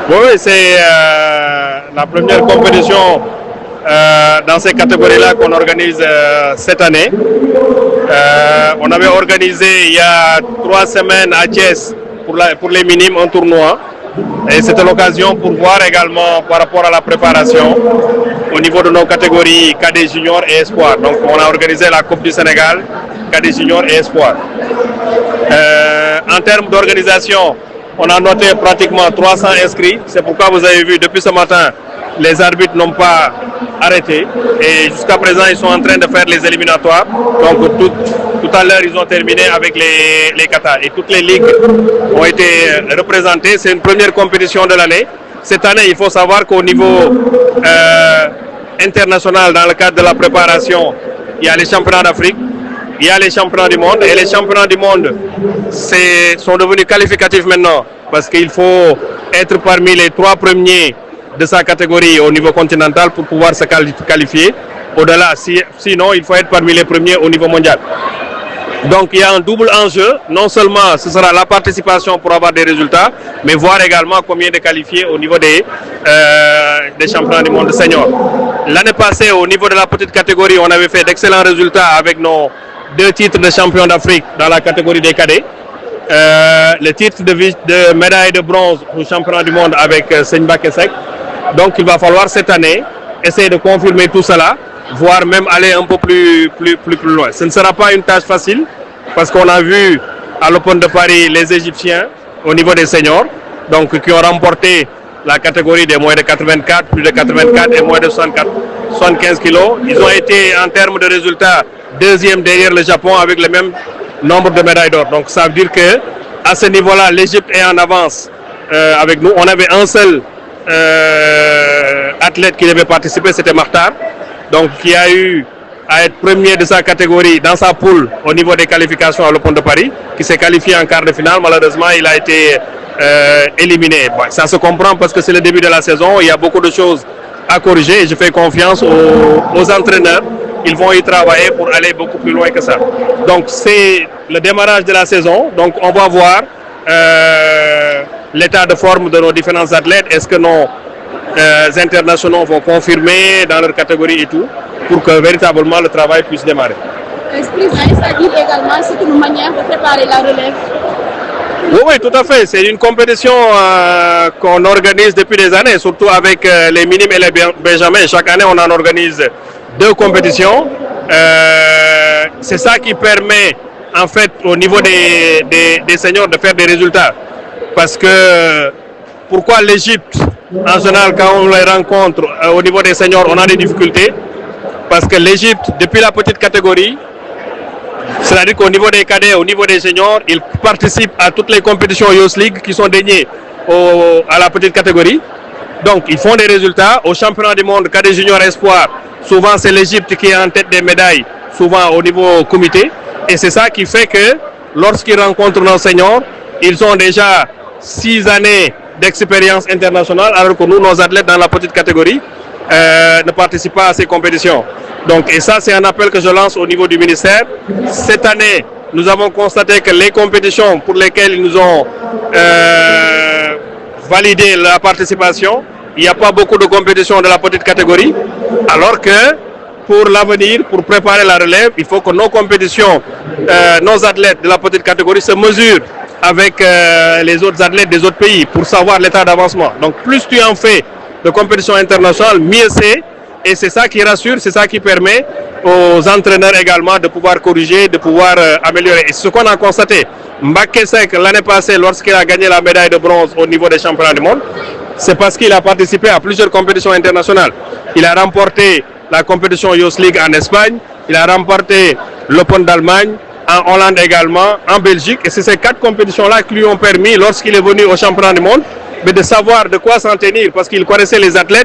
Oui, c'est la première compétition dans ces catégories-là qu'on organise cette année. On avait organisé il y a 3 semaines à Thiès pour les minimes un tournoi. Et c'était l'occasion pour voir également par rapport à la préparation au niveau de nos catégories cadets juniors et espoirs. Donc on a organisé la Coupe du Sénégal, cadets juniors et espoirs. En termes d'organisation, on a noté pratiquement 300 inscrits. C'est pourquoi vous avez vu depuis ce matin, les arbitres n'ont pas arrêté. Et jusqu'à présent, ils sont en train de faire les éliminatoires. Donc tout à l'heure, ils ont terminé avec les Qatar. Et toutes les ligues ont été représentées. C'est une première compétition de l'année. Cette année, il faut savoir qu'au niveau international, dans le cadre de la préparation, il y a les championnats d'Afrique. Il y a les championnats du monde et les championnats du monde sont devenus qualificatifs maintenant parce qu'il faut être parmi les 3 premiers de sa catégorie au niveau continental pour pouvoir se qualifier. Au-delà, sinon il faut être parmi les premiers au niveau mondial. Donc il y a un double enjeu, non seulement ce sera la participation pour avoir des résultats, mais voir également combien de qualifiés au niveau des championnats du monde senior. L'année passée, au niveau de la petite catégorie, on avait fait d'excellents résultats avec nos 2 titres de champion d'Afrique dans la catégorie des cadets. Le titre de médaille de bronze au championnat du monde avec Seignba Kesek. Donc il va falloir cette année essayer de confirmer tout cela, voire même aller un peu plus loin. Ce ne sera pas une tâche facile parce qu'on a vu à l'Open de Paris les Égyptiens au niveau des seniors, donc qui ont remporté la catégorie des moins de 84, plus de 84 et moins de 75 kilos. Ils ont été en termes de résultats 2e derrière le Japon avec le même nombre de médailles d'or. Donc ça veut dire que à ce niveau-là, l'Égypte est en avance avec nous. On avait un seul athlète qui devait participer, c'était Martar, donc qui a eu à être premier de sa catégorie dans sa poule au niveau des qualifications à l'Open de Paris, qui s'est qualifié en quart de finale. Malheureusement, il a été éliminé. Bon, ça se comprend parce que c'est le début de la saison, il y a beaucoup de choses à corriger et je fais confiance aux entraîneurs. Ils vont y travailler pour aller beaucoup plus loin que ça. Donc c'est le démarrage de la saison. Donc on va voir l'état de forme de nos différents athlètes. Est-ce que nos internationaux vont confirmer dans leur catégorie et tout, pour que véritablement le travail puisse démarrer. Également, c'est une manière de préparer la relève. Oui, tout à fait. C'est une compétition qu'on organise depuis des années, surtout avec les minimes et les benjamins. Chaque année, on en organise 2 compétitions. C'est ça qui permet, en fait, au niveau des seniors de faire des résultats. Parce que, pourquoi l'Égypte, en général, quand on les rencontre au niveau des seniors, on a des difficultés. Parce que l'Égypte, depuis la petite catégorie, c'est-à-dire qu'au niveau des cadets, au niveau des seniors, ils participent à toutes les compétitions Youth League qui sont dédiées à la petite catégorie. Donc, ils font des résultats. Au championnat du monde, cadets juniors espoirs, souvent c'est l'Égypte qui est en tête des médailles, souvent au niveau comité. Et c'est ça qui fait que lorsqu'ils rencontrent nos seniors, ils ont déjà 6 années d'expérience internationale, alors que nous, nos athlètes dans la petite catégorie, ne participent pas à ces compétitions. Donc, et ça, c'est un appel que je lance au niveau du ministère. Cette année, nous avons constaté que les compétitions pour lesquelles ils nous ont validé la participation, il n'y a pas beaucoup de compétitions de la petite catégorie, alors que pour l'avenir, pour préparer la relève, il faut que nos compétitions, nos athlètes de la petite catégorie se mesurent avec les autres athlètes des autres pays pour savoir l'état d'avancement. Donc, plus tu en fais de compétition internationale, mieux c'est. Et c'est ça qui rassure, c'est ça qui permet aux entraîneurs également de pouvoir corriger, de pouvoir améliorer. Et ce qu'on a constaté, Mbaké Sek, l'année passée, lorsqu'il a gagné la médaille de bronze au niveau des championnats du monde, c'est parce qu'il a participé à plusieurs compétitions internationales. Il a remporté la compétition Youth League en Espagne, il a remporté l'Open d'Allemagne, en Hollande également, en Belgique. Et c'est ces 4 compétitions-là qui lui ont permis, lorsqu'il est venu au championnat du monde, mais de savoir de quoi s'en tenir, parce qu'il connaissait les athlètes.